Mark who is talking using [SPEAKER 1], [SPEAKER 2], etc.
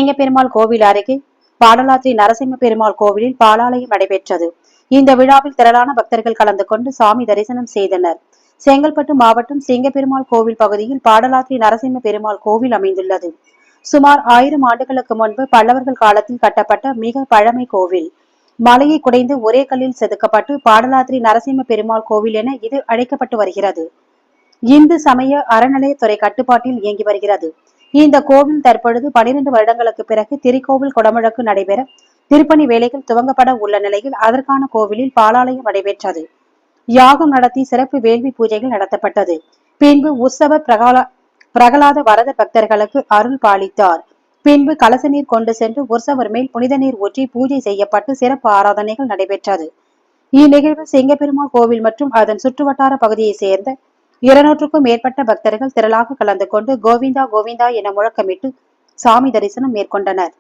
[SPEAKER 1] சிங்கப்பெருமாள் கோவில் அருகே பாடலாத்ரி நரசிம்ம பெருமாள் கோவிலில் பாலாலயம் நடைபெற்றது. இந்த விழாவில் திரளான பக்தர்கள் கலந்து கொண்டு சாமி தரிசனம் செய்தனர். செங்கல்பட்டு மாவட்டம் சிங்கப்பெருமாள் கோவில் பகுதியில் பாடலாத்ரி நரசிம்ம பெருமாள் கோவில் அமைந்துள்ளது. சுமார் 1000 ஆண்டுகளுக்கு முன்பு பல்லவர்கள் காலத்தில் கட்டப்பட்ட மிக பழமை கோவில். மலையை குடைந்து ஒரே கல்லில் செதுக்கப்பட்டு பாடலாத்ரி நரசிம்ம பெருமாள் கோவில் என இது அழைக்கப்பட்டு வருகிறது. இந்து சமய அறநிலையத்துறை கட்டுப்பாட்டில் இயங்கி வருகிறது. இந்த கோவில் தற்பொழுது 12 வருடங்களுக்கு பிறகு திருக்கோவில் குடமுழக்கு நடைபெற திருப்பணி வேலைகள் துவங்கப்பட உள்ள நிலையில் அதற்கான கோவிலில் பாலாலயம் நடைபெற்றது. யாகம் நடத்தி சிறப்பு வேள்வி பூஜைகள் நடத்தப்பட்டது. பின்பு உற்சவ பிரகலாத வரத பக்தர்களுக்கு அருள் பாலித்தார். பின்பு கலச நீர் கொண்டு சென்று உற்சவர் மேல் புனித நீர் ஊற்றி பூஜை செய்யப்பட்டு சிறப்பு ஆராதனைகள் நடைபெற்றது. இந்நிகழ்வில் சிங்கப்பெருமாள் கோவில் மற்றும் அதன் சுற்றுவட்டார பகுதியை சேர்ந்த 200க்கும் மேற்பட்ட பக்தர்கள் திரளாக கலந்து கொண்டு கோவிந்தா கோவிந்தா என முழக்கமிட்டு சாமி தரிசனம் மேற்கொண்டனர்.